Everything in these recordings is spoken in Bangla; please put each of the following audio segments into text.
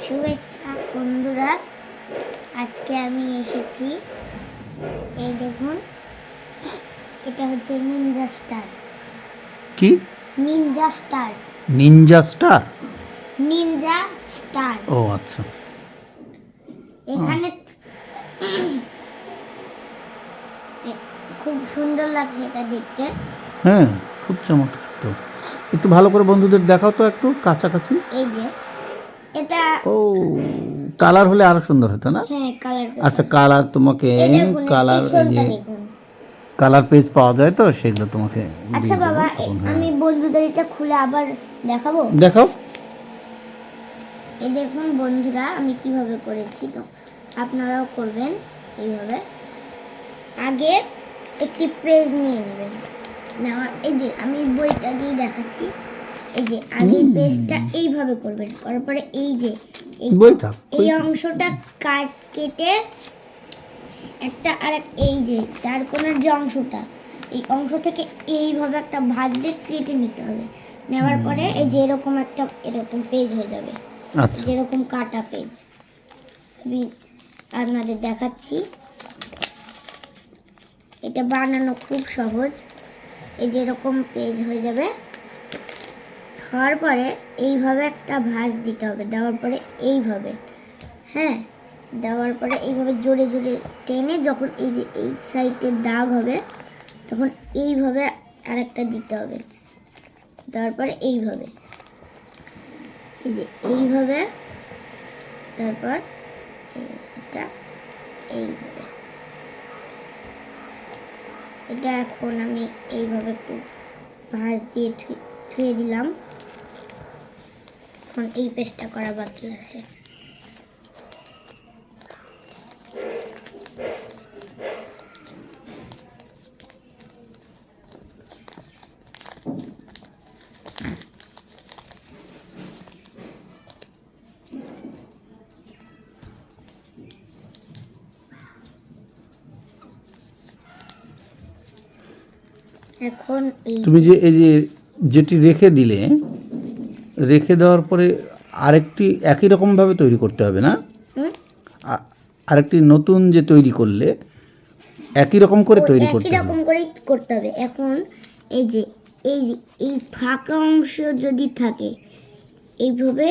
শুভেচ্ছা বন্ধুরা, আজকে আমি এসেছি। এই দেখুন, এটা হচ্ছে নিনজা স্টার। কি? Ninja star. Ninja star? Ninja star. ও আচ্ছা। এখানে খুব সুন্দর লাগছে এটা দেখতে। হ্যাঁ, খুব চমৎকার। তো একটু ভালো করে বন্ধুদের দেখাও তো, একটু কাছাকাছি। এই যে এটা, ও, কালার হলে আরো সুন্দর হতো না? হ্যাঁ কালার। আচ্ছা, কালার তোমাকে কালার, এই যে কালার পেজ পাওয়া যায় তো, সেগুলো তোমাকে আচ্ছা বাবা, আমি বন্ধুদের এটা খুলে আবার দেখাবো। দেখাও। এই দেখুন বন্ধুরা, আমি কিভাবে করেছি, তো আপনারাও করবেন এইভাবে। আগে একটি পেজ নিয়ে নেবেন, নেওয়ার এই যে আমি বইটা দিয়ে দেখাচ্ছি। এই যে আগে পেজটা এইভাবে করবেন, করার পরে এই যে এই অংশটা কেটে একটা আর এই যে চার কোণের যে অংশটা, এই অংশ থেকে এইভাবে একটা ভাঁজ দিয়ে কেটে নিতে হবে। নেওয়ার পরে এই যে এরকম একটা এরকম পেজ হয়ে যাবে। আচ্ছা, যেরকম কাটা পেজ আমি আপনাদের দেখাচ্ছি। এটা বানানো খুব সহজ। এই যে এরকম পেজ হয়ে যাবে। হওয়ার পরে এইভাবে একটা ভাঁজ দিতে হবে। দেওয়ার পরে এইভাবে, হ্যাঁ, দেওয়ার পরে এইভাবে জোরে জোরে টেনে যখন এই যে এই সাইডে দাগ হবে, তখন এইভাবে আরেকটা দিতে হবে। দেওয়ার পরে এইভাবে, এই যে এইভাবে, তারপর এটা এইভাবে। এটা এখন আমি এইভাবে একটু ভাঁজ দিয়ে ধুয়ে দিলাম। এখন এই পেস্টটা করা বাকি আছে। এখন তুমি যে এই যে যেটি রেখে দিলে, রেখে দেওয়ার পরে আরেকটি একই রকমভাবে তৈরি করতে হবে না? আরেকটি নতুন যে তৈরি করলে একই রকম করে তৈরি করতে হবে? একই রকম করেই করতে হবে। এখন এই যে এই ফাঁকা অংশ যদি থাকে, এইভাবে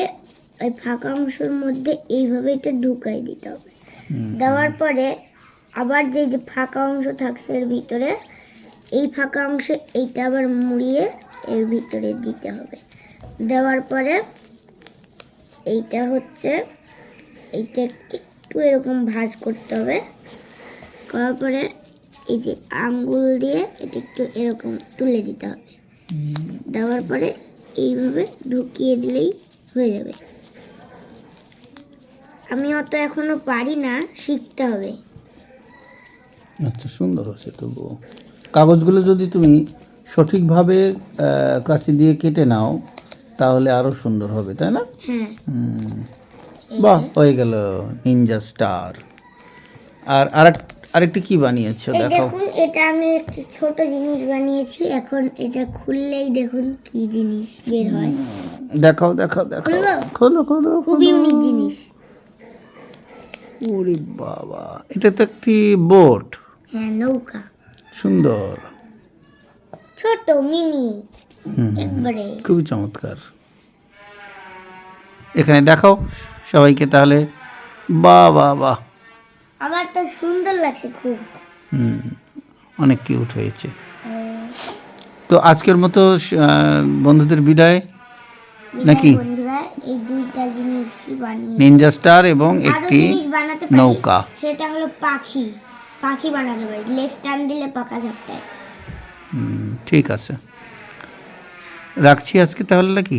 ওই ফাঁকা অংশের মধ্যে এইভাবে এটা ঢুকাই দিতে হবে। দেওয়ার পরে আবার যে ফাঁকা অংশ থাকছে এর ভিতরে, এই ফাঁকা অংশে এইটা আবার মুড়িয়ে এর ভিতরে দিতে হবে। দেওয়ার পরে এইটা হচ্ছে এইটা একটু এরকম ভাঁজ করতে হবে। করার পরে এই যে আঙ্গুল দিয়ে এটা একটু এরকম তুলে দিতে হবে। দেওয়ার পরে এইভাবে ঢুকিয়ে দিলেই হয়ে যাবে। আমি অত এখনো পারি না, শিখতে হবে। আচ্ছা, সুন্দর হচ্ছে। তবুও কাগজগুলো যদি তুমি সঠিকভাবে কাঁচি দিয়ে কেটে নাও, তাহলে আরো সুন্দর হবে, তাই না? হ্যাঁ। বাহ, হয়ে গেল নিনজা স্টার। আর আরেকটি কি বানিয়েছো এই দেখাও। দেখুন, এটা আমি একটা ছোট জিনিস বানিয়েছি। এখন এটা খুললেই দেখুন কি জিনিস বের হয়। দেখাও দেখাও দেখাও। খোলো খোলো। খুব ইউনিক জিনিস। ওরে বাবা, এটা তো একটি বোট। হ্যাঁ, নৌকা। সুন্দর, ছোট মিনি, একবারে খুবই চমৎকার। এখানে দেখাও সবাইকে তাহলে। বাহ বাহ বাহ, আমার তো সুন্দর লাগছে খুব। অনেক কিউট হয়েছে। তো আজকের মতো বন্ধুদের বিদায় নাকি? বন্ধুরা, এই দুইটা জিনিসই বানিয়েছি। নিনজা স্টার এবং আরো একটি জিনিস বানাতে পারি, নৌকা। সেটা হলো পাখি। পাখি বানাতে পারি, লেজ টান দিলে পাখা ঝাপটায়। ঠিক আছে, রাখছি আজকে তাহলে নাকি?